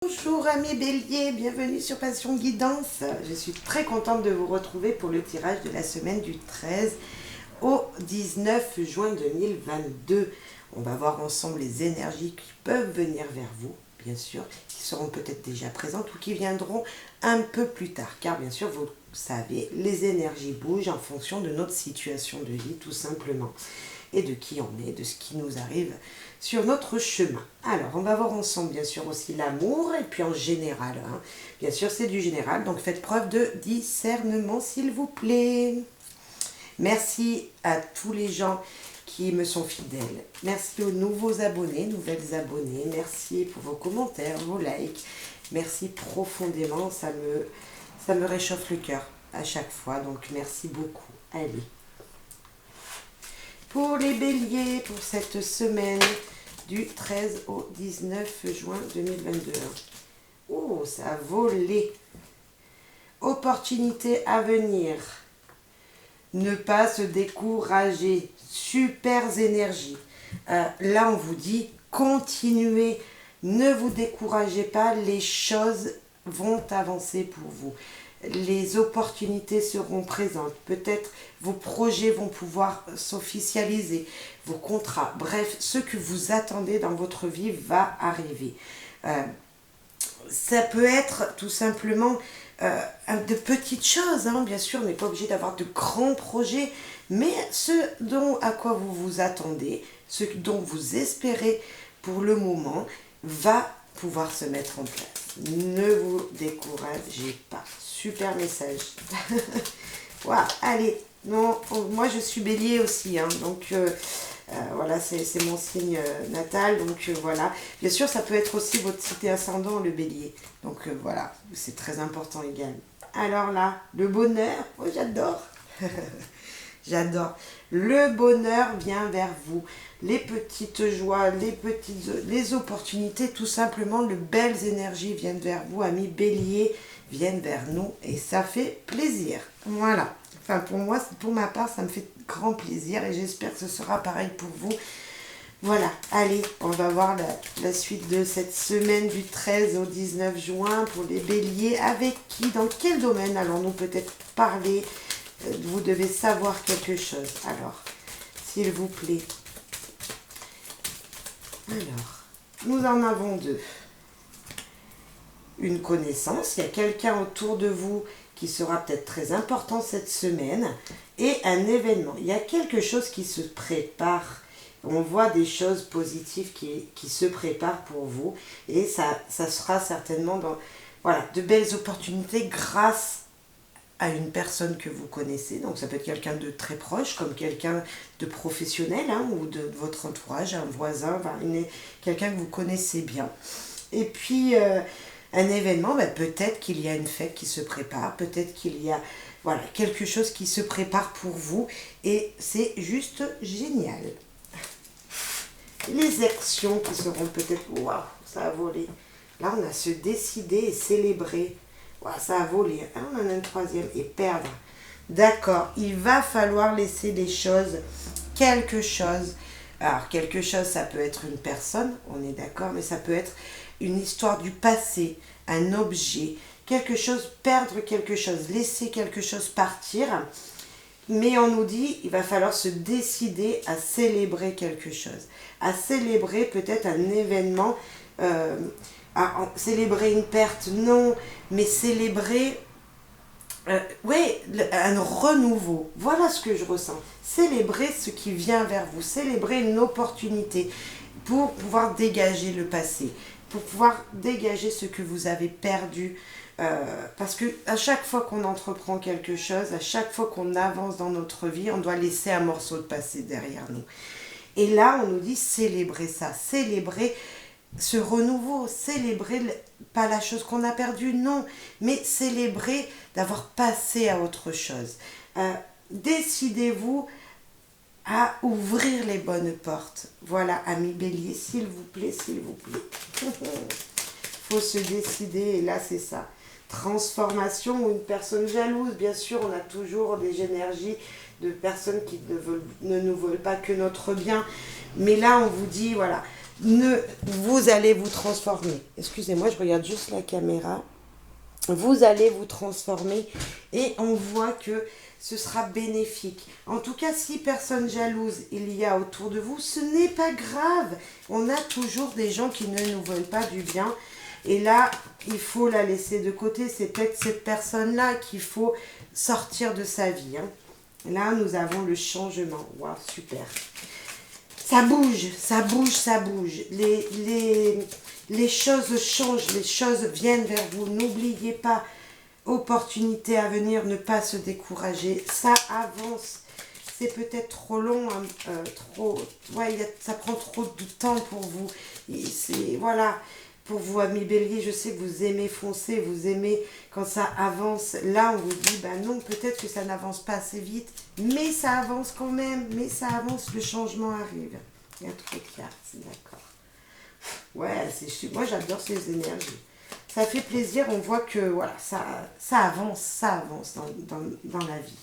Bonjour amis béliers, bienvenue sur Passion Guidance. Je suis très contente de vous retrouver pour le tirage de la semaine du 13 au 19 juin 2022. On va voir ensemble les énergies qui peuvent venir vers vous, bien sûr, qui seront peut-être déjà présentes ou qui viendront un peu plus tard. Car bien sûr, vous savez, les énergies bougent en fonction de notre situation de vie, tout simplement. Et de qui on est, de ce qui nous arrive sur notre chemin. Alors, on va voir ensemble, bien sûr, aussi l'amour, et puis en général. Bien sûr, c'est du général, donc faites preuve de discernement, s'il vous plaît. Merci à tous les gens qui me sont fidèles. Merci aux nouveaux abonnés, nouvelles abonnées. Merci pour vos commentaires, vos likes. Merci profondément, ça me réchauffe le cœur à chaque fois, donc merci beaucoup. Allez. Pour les béliers, pour cette semaine du 13 au 19 juin 2022. Oh, ça a volé. Opportunité à venir. Ne pas se décourager. Super énergie. Là, on vous dit, continuez. Ne vous découragez pas. Les choses vont avancer pour vous. Les opportunités seront présentes. Peut-être vos projets vont pouvoir s'officialiser, vos contrats. Bref, ce que vous attendez dans votre vie va arriver. Ça peut être tout simplement de petites choses. Bien sûr, on n'est pas obligé d'avoir de grands projets, mais ce à quoi vous vous attendez, ce dont vous espérez pour le moment, va pouvoir se mettre en place. Ne vous découragez pas. Super message. Voilà, allez. Non, moi je suis bélier aussi, donc voilà, c'est mon signe natal, donc voilà. Bien sûr, ça peut être aussi votre cité ascendant, le bélier. Donc voilà, c'est très important également. Alors là, le bonheur, oh j'adore. J'adore. Le bonheur vient vers vous. Les petites joies, les opportunités, tout simplement, de belles énergies viennent vers vous, amis béliers, viennent vers nous et ça fait plaisir. Voilà. Enfin, pour moi, pour ma part, ça me fait grand plaisir et j'espère que ce sera pareil pour vous. Voilà, allez, on va voir la suite de cette semaine du 13 au 19 juin pour les béliers. Avec qui, dans quel domaine allons-nous peut-être parler? Vous devez savoir quelque chose. Alors, s'il vous plaît. Alors, nous en avons deux. Une connaissance, il y a quelqu'un autour de vous qui sera peut-être très important cette semaine, et un événement. Il y a quelque chose qui se prépare. On voit des choses positives qui se préparent pour vous, et ça sera certainement voilà, de belles opportunités grâce à une personne que vous connaissez. Donc ça peut être quelqu'un de très proche, comme quelqu'un de professionnel, ou de votre entourage, un voisin, enfin, quelqu'un que vous connaissez bien. Et puis un événement, peut-être qu'il y a une fête qui se prépare, peut-être qu'il y a voilà, quelque chose qui se prépare pour vous, et c'est juste génial. Les actions qui seront peut-être, waouh, ça a volé. Là, on a se décider et célébrer. Wow, ça a volé. On en a une troisième. Et perdre. D'accord, il va falloir laisser les choses, quelque chose. Alors, quelque chose, ça peut être une personne, on est d'accord, mais ça peut être une histoire du passé, un objet, quelque chose, perdre quelque chose, laisser quelque chose partir. Mais on nous dit, il va falloir se décider à célébrer quelque chose, à célébrer peut-être un événement, célébrer une perte, non, mais célébrer un renouveau. Voilà ce que je ressens. Célébrer ce qui vient vers vous, célébrer une opportunité pour pouvoir dégager le passé, pour pouvoir dégager ce que vous avez perdu. Parce que à chaque fois qu'on entreprend quelque chose, à chaque fois qu'on avance dans notre vie, on doit laisser un morceau de passé derrière nous. Et là, on nous dit célébrer ça, célébrer ce renouveau, célébrer pas la chose qu'on a perdue, non, mais célébrer d'avoir passé à autre chose. Décidez-vous à ouvrir les bonnes portes. Voilà, amis bélier, s'il vous plaît, s'il vous plaît. Faut se décider, et là c'est ça. Transformation ou une personne jalouse, bien sûr, on a toujours des énergies de personnes qui ne nous veulent pas que notre bien. Mais là, on vous dit, voilà, Vous allez vous transformer. Excusez-moi, je regarde juste la caméra. Vous allez vous transformer et on voit que ce sera bénéfique. En tout cas, si personne jalouse il y a autour de vous, ce n'est pas grave. On a toujours des gens qui ne nous veulent pas du bien. Et là, il faut la laisser de côté. C'est peut-être cette personne-là qu'il faut sortir de sa vie. Hein. Là, nous avons le changement. Waouh, super. Ça bouge, ça bouge, ça bouge. Les choses changent, les choses viennent vers vous. N'oubliez pas, opportunité à venir, ne pas se décourager. Ça avance. C'est peut-être trop long, hein, ça prend trop de temps pour vous. Voilà, pour vous, amis bélier, je sais que vous aimez foncer, vous aimez quand ça avance. Là, on vous dit, ben non, peut-être que ça n'avance pas assez vite, mais ça avance quand même, mais ça avance, le changement arrive. Il y a trop de cartes, d'accord. Ouais, moi j'adore ces énergies. Ça fait plaisir, on voit que voilà, ça avance dans la vie.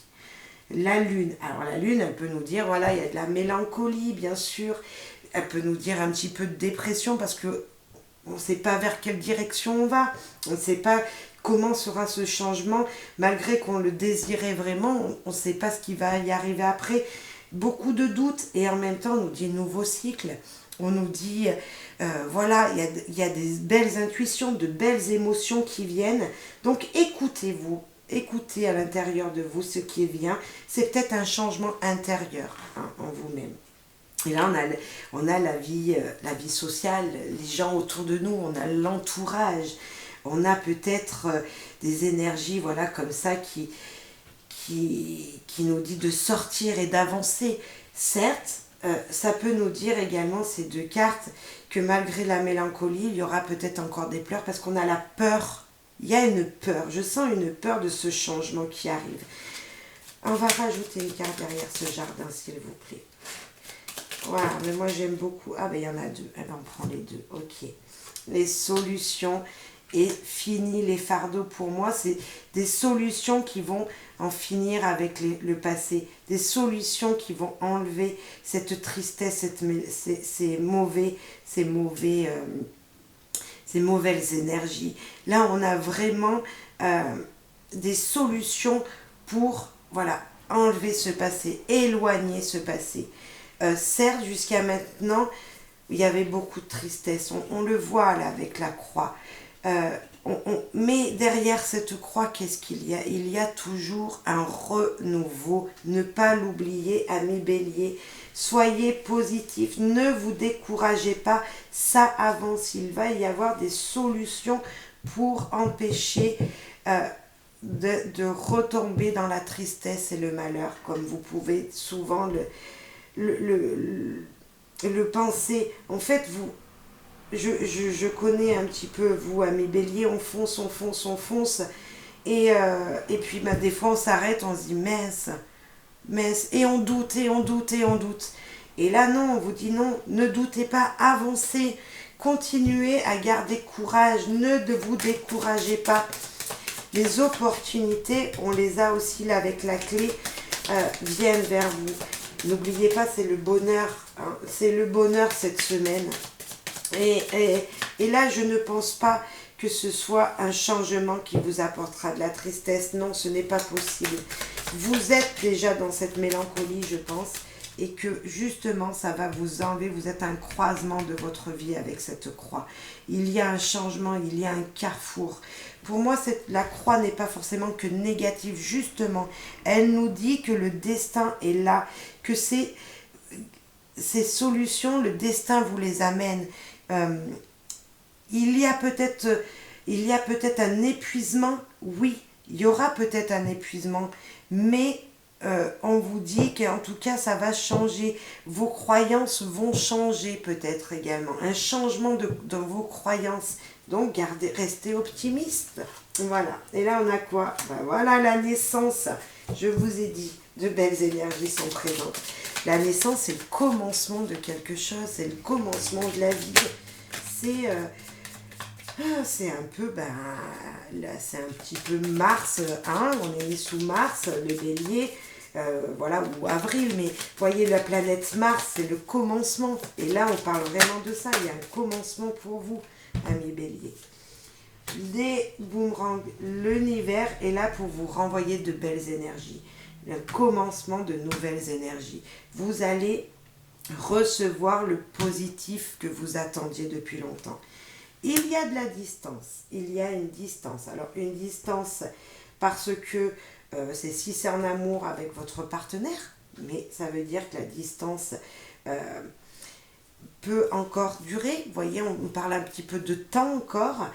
La lune, alors la lune, elle peut nous dire, voilà, il y a de la mélancolie, bien sûr. Elle peut nous dire un petit peu de dépression parce que on ne sait pas vers quelle direction on va. On ne sait pas comment sera ce changement, malgré qu'on le désirait vraiment. On ne sait pas ce qui va y arriver après. Beaucoup de doutes et en même temps, on nous dit nouveau cycle. On nous dit, voilà, il y a des belles intuitions, de belles émotions qui viennent. Donc écoutez-vous, écoutez à l'intérieur de vous ce qui vient. C'est peut-être un changement intérieur hein, en vous-même. Et là, on a la vie sociale, les gens autour de nous, on a l'entourage. On a peut-être des énergies, voilà, comme ça, qui nous dit de sortir et d'avancer. Certes, ça peut nous dire également, ces deux cartes, que malgré la mélancolie, il y aura peut-être encore des pleurs parce qu'on a la peur. Il y a une peur, je sens une peur de ce changement qui arrive. On va rajouter une carte derrière ce jardin, s'il vous plaît. Voilà, mais moi j'aime beaucoup. Ah ben il y en a deux, elle en prend les deux, ok. Les solutions et fini les fardeaux. Pour moi, c'est des solutions qui vont en finir avec le passé. Des solutions qui vont enlever cette tristesse, ces mauvaises énergies. Là, on a vraiment des solutions pour, voilà, enlever ce passé, éloigner ce passé. Certes, jusqu'à maintenant, il y avait beaucoup de tristesse. On le voit là avec la croix. Mais derrière cette croix, qu'est-ce qu'il y a? Il y a toujours un renouveau. Ne pas l'oublier, amis béliers. Soyez positifs, ne vous découragez pas, ça avance. Il va y avoir des solutions pour empêcher de retomber dans la tristesse et le malheur, comme vous pouvez souvent le penser. En fait, je connais un petit peu, vous, amis béliers, on fonce. Et puis, des fois, on s'arrête, on se dit, mince. Et on doute. Et là, non, on vous dit non, ne doutez pas, avancez. Continuez à garder courage, ne vous découragez pas. Les opportunités, on les a aussi là avec la clé, viennent vers vous. N'oubliez pas, c'est le bonheur. Hein, c'est le bonheur cette semaine. Et là, je ne pense pas que ce soit un changement qui vous apportera de la tristesse. Non, ce n'est pas possible. Vous êtes déjà dans cette mélancolie, je pense, et que justement, ça va vous enlever. Vous êtes un croisement de votre vie avec cette croix. Il y a un changement, il y a un carrefour. Pour moi, la croix n'est pas forcément que négative. Justement, elle nous dit que le destin est là, que ces solutions, le destin vous les amène. Il y a peut-être un épuisement, oui, il y aura peut-être un épuisement, mais on vous dit qu'en tout cas ça va changer, vos croyances vont changer peut-être également, un changement dans vos croyances, donc restez optimiste, voilà. Et là on a quoi? Voilà la naissance, je vous ai dit, de belles énergies sont présentes. La naissance, c'est le commencement de quelque chose, c'est le commencement de la vie, c'est un peu, là, c'est un petit peu Mars, hein, on est né sous Mars, le bélier, voilà, ou avril, mais voyez, la planète Mars, c'est le commencement. Et là, on parle vraiment de ça. Il y a un commencement pour vous, amis Bélier. Les boomerangs, l'univers est là pour vous renvoyer de belles énergies. Un commencement de nouvelles énergies. Vous allez recevoir le positif que vous attendiez depuis longtemps. Il y a de la distance. Il y a une distance. Alors, une distance parce que si c'est en amour avec votre partenaire, mais ça veut dire que la distance peut encore durer. Vous voyez, on nous parle un petit peu de temps encore.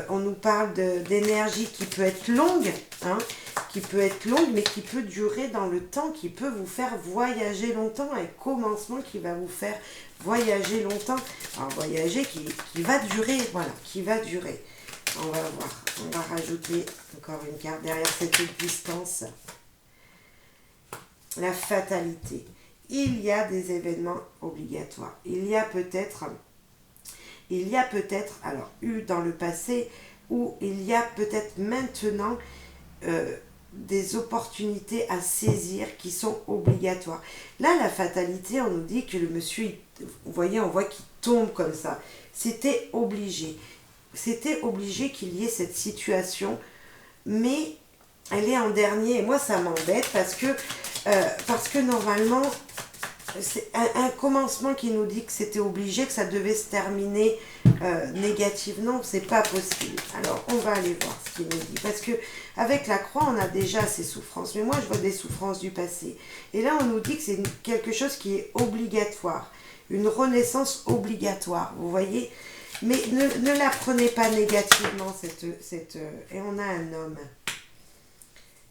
On nous parle d'énergie qui peut être longue, hein, mais qui peut durer dans le temps, qui peut vous faire voyager longtemps, un commencement qui va vous faire voyager longtemps. Alors, voyager qui va durer, voilà, qui va durer. On va voir, on va rajouter encore une carte derrière cette distance. La fatalité. Il y a des événements obligatoires. Il y a peut-être, alors, eu dans le passé, ou il y a peut-être maintenant des opportunités à saisir qui sont obligatoires. Là, la fatalité, on nous dit que le monsieur, vous voyez, on voit qu'il tombe comme ça. C'était obligé. C'était obligé qu'il y ait cette situation, mais elle est en dernier. Et moi, ça m'embête parce que normalement, c'est un commencement qui nous dit que c'était obligé, que ça devait se terminer négatif. Non, c'est pas possible. Alors, on va aller voir ce qu'il nous dit. Parce que avec la croix, on a déjà ces souffrances. Mais moi, je vois des souffrances du passé. Et là, on nous dit que c'est quelque chose qui est obligatoire. Une renaissance obligatoire. Vous voyez ? Mais ne la prenez pas négativement, et on a un homme.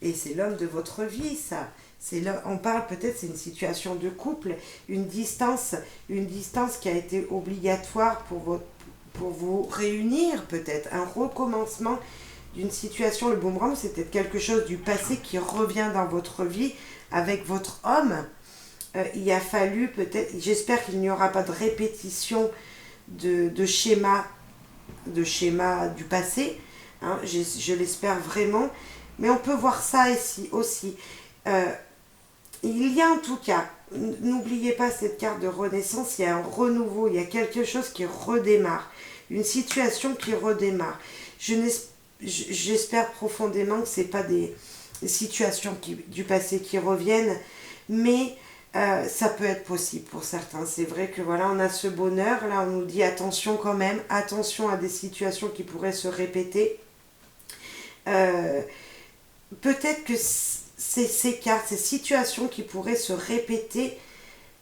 Et c'est l'homme de votre vie, ça. On parle peut-être, c'est une situation de couple, une distance qui a été obligatoire pour vous réunir, peut-être. Un recommencement d'une situation. Le boomerang, c'est peut-être quelque chose du passé qui revient dans votre vie avec votre homme. Il a fallu peut-être, j'espère qu'il n'y aura pas de répétition de schéma du passé, hein, je l'espère vraiment, mais on peut voir ça ici aussi. Il y a en tout cas, n'oubliez pas cette carte de renaissance, il y a un renouveau, il y a quelque chose qui redémarre, une situation qui redémarre. J'espère profondément que ce n'est pas des situations du passé qui reviennent, mais ça peut être possible pour certains. C'est vrai que voilà, on a ce bonheur. Là, on nous dit attention quand même. Attention à des situations qui pourraient se répéter. Peut-être que ces cartes, ces situations qui pourraient se répéter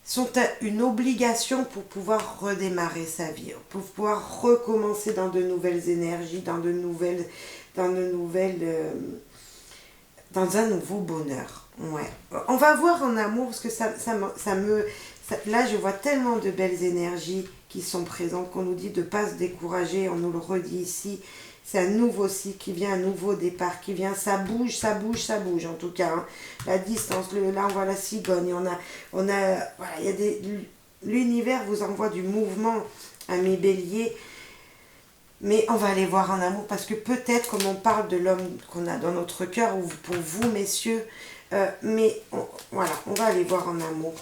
sont une obligation pour pouvoir redémarrer sa vie, pour pouvoir recommencer dans de nouvelles énergies, dans un nouveau bonheur. Ouais. On va voir en amour parce que là je vois tellement de belles énergies qui sont présentes qu'on nous dit de ne pas se décourager, on nous le redit ici. C'est un nouveau cycle qui vient, un nouveau départ qui vient, ça bouge en tout cas. Hein. La distance, là on voit la cigogne, voilà, l'univers vous envoie du mouvement à mes béliers. Mais on va aller voir en amour parce que peut-être comme on parle de l'homme qu'on a dans notre cœur, ou pour vous messieurs, voilà, on va aller voir en amour.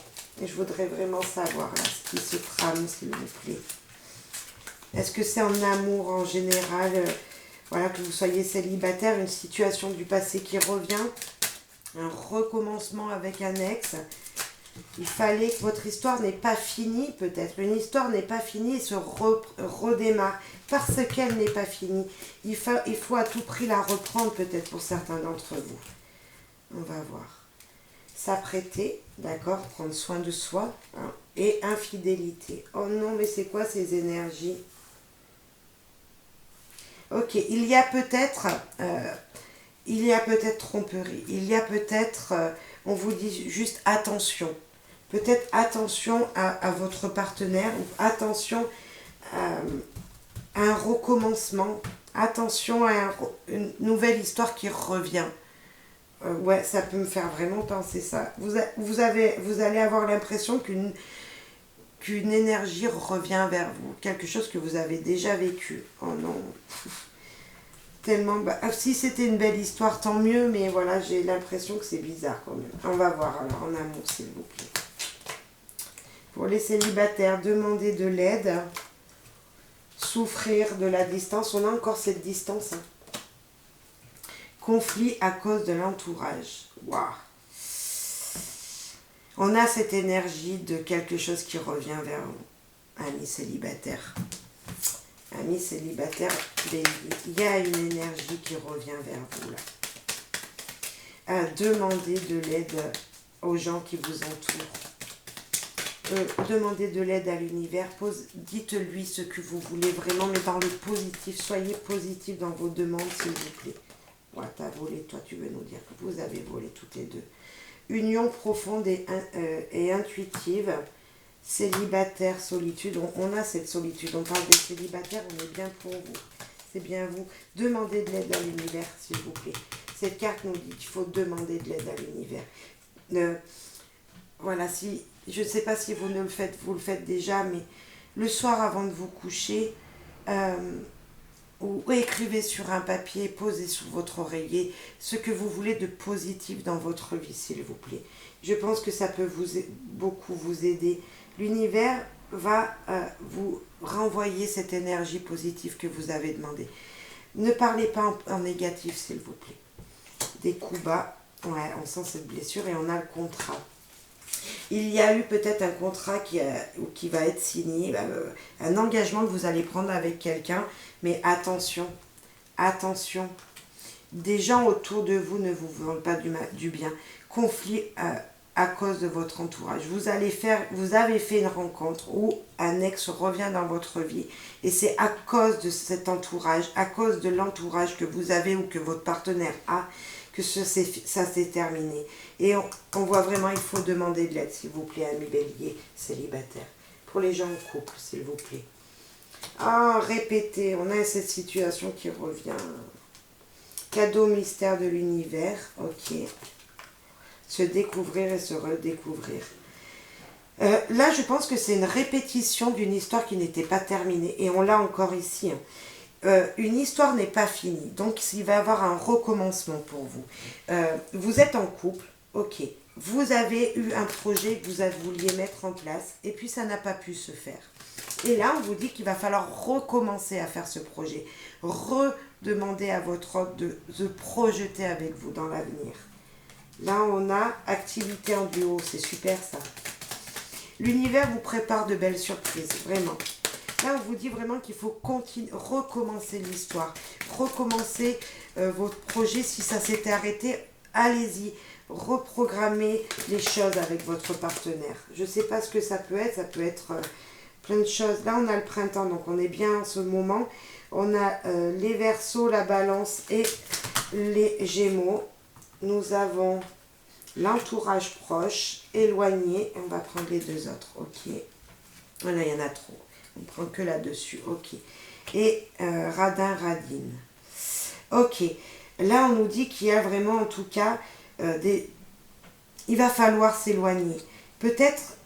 Et je voudrais vraiment savoir là, ce qui se trame, s'il vous plaît. Est-ce que c'est en amour en général, voilà, que vous soyez célibataire, une situation du passé qui revient, un recommencement avec un ex. Il fallait que votre histoire n'est pas finie, peut-être. Une histoire n'est pas finie et se redémarre. Parce qu'elle n'est pas finie. Il faut à tout prix la reprendre, peut-être, pour certains d'entre vous. On va voir. S'apprêter, d'accord, prendre soin de soi, hein, et infidélité. Oh non, mais c'est quoi ces énergies? Ok, il y a peut-être tromperie. Il y a peut-être, on vous dit juste attention. Peut-être attention à votre partenaire, ou attention à un recommencement, attention à une nouvelle histoire qui revient. Ouais, ça peut me faire vraiment penser ça. Vous allez avoir l'impression qu'une énergie revient vers vous, quelque chose que vous avez déjà vécu. Oh non. tellement... Bah, si c'était une belle histoire, tant mieux, mais voilà, j'ai l'impression que c'est bizarre quand même. On va voir alors, en amour, s'il vous plaît. Pour les célibataires, demandez de l'aide, souffrir de la distance. On a encore cette distance. Hein. Conflit à cause de l'entourage. Waouh. On a cette énergie de quelque chose qui revient vers vous, amis célibataires. Amis célibataires, il y a une énergie qui revient vers vous là. Demandez de l'aide aux gens qui vous entourent. Demandez de l'aide à l'univers. Dites-lui ce que vous voulez vraiment, mais dans le positif. Soyez positif dans vos demandes, s'il vous plaît. Ouais, t'as volé, toi tu veux nous dire que vous avez volé toutes les deux. Union profonde et intuitive. Célibataire, solitude. On a cette solitude. On parle des célibataires, on est bien pour vous. C'est bien vous. Demandez de l'aide à l'univers, s'il vous plaît. Cette carte nous dit qu'il faut demander de l'aide à l'univers. Voilà, si, je ne sais pas si vous le faites déjà, mais le soir avant de vous coucher, ou écrivez sur un papier, posez sous votre oreiller ce que vous voulez de positif dans votre vie, s'il vous plaît. Je pense que ça peut beaucoup vous aider. L'univers va vous renvoyer cette énergie positive que vous avez demandé. Ne parlez pas en négatif, s'il vous plaît. Des coups bas, ouais, on sent cette blessure et on a le contrat. Il y a eu peut-être un contrat qui va être signé, un engagement que vous allez prendre avec quelqu'un, mais attention, attention. Des gens autour de vous ne vous veulent pas du bien. Conflit à cause de votre entourage. Vous avez fait une rencontre où un ex revient dans votre vie et c'est à cause de cet entourage, à cause de l'entourage que vous avez ou que votre partenaire a, que ça s'est terminé. Et on voit vraiment, il faut demander de l'aide, s'il vous plaît, amis béliers célibataires. Pour les gens en couple, s'il vous plaît. Ah, répétez, on a cette situation qui revient. Cadeau mystère de l'univers, ok. Se découvrir et se redécouvrir. Là, je pense que c'est une répétition d'une histoire qui n'était pas terminée. Et on l'a encore ici. Une histoire n'est pas finie. Donc, il va y avoir un recommencement pour vous. Vous êtes en couple, ok. Vous avez eu un projet que vous vouliez mettre en place. Et puis, ça n'a pas pu se faire. Et là, on vous dit qu'il va falloir recommencer à faire ce projet. Redemander à votre hôte de se projeter avec vous dans l'avenir. Là, on a activité en duo. C'est super, ça. L'univers vous prépare de belles surprises, vraiment. Là, on vous dit vraiment qu'il faut recommencer l'histoire. Recommencer votre projet. Si ça s'était arrêté, allez-y. Reprogrammez les choses avec votre partenaire. Je ne sais pas ce que ça peut être. Ça peut être plein de choses. Là, on a le printemps, donc on est bien en ce moment. On a les Verseaux, la Balance et les Gémeaux. Nous avons l'entourage proche, éloigné. On va prendre les deux autres. Ok. Voilà, il y en a trop. On prend que là-dessus. Ok. Et radin, radine. Ok. Là, on nous dit qu'il y a vraiment, en tout cas, il va falloir s'éloigner. Peut-être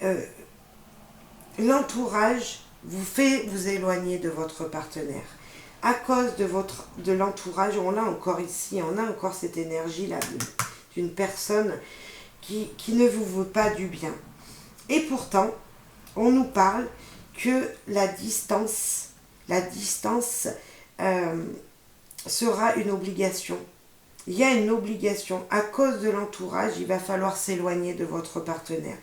l'entourage vous fait vous éloigner de votre partenaire. À cause de l'entourage, on l'a encore ici, on a encore cette énergie-là d'une personne qui ne vous veut pas du bien. Et pourtant, on nous parle que la distance sera une obligation. Il y a une obligation. À cause de l'entourage, il va falloir s'éloigner de votre partenaire.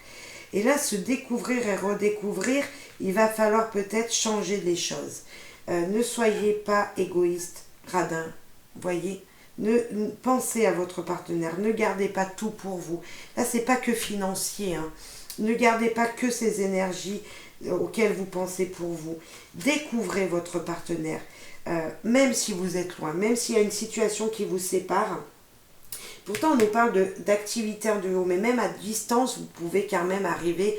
Et là, se découvrir et redécouvrir, il va falloir peut-être changer les choses. Ne soyez pas égoïste, radin, voyez. Pensez à votre partenaire, ne gardez pas tout pour vous. Là, c'est pas que financier, hein. Ne gardez pas que ces énergies auxquelles vous pensez pour vous. Découvrez votre partenaire, même si vous êtes loin, même s'il y a une situation qui vous sépare. Pourtant, on nous parle d'activité en duo, mais même à distance, vous pouvez quand même arriver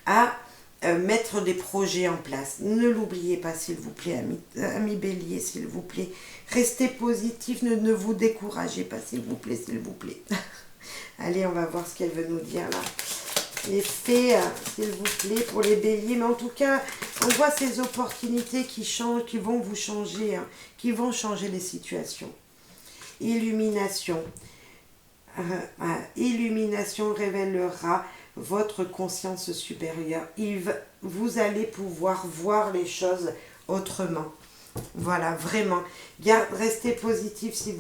à mettre des projets en place. Ne l'oubliez pas, s'il vous plaît, amis bélier, s'il vous plaît. Restez positif, ne vous découragez pas, s'il vous plaît, s'il vous plaît. Allez, on va voir ce qu'elle veut nous dire là. Les fées, s'il vous plaît, pour les béliers. Mais en tout cas, On voit ces opportunités qui changent, qui vont vous changer, hein, qui vont changer les situations. Illumination. Illumination révélera votre conscience supérieure. Vous allez pouvoir voir les choses autrement. Voilà, vraiment. Restez positif si vous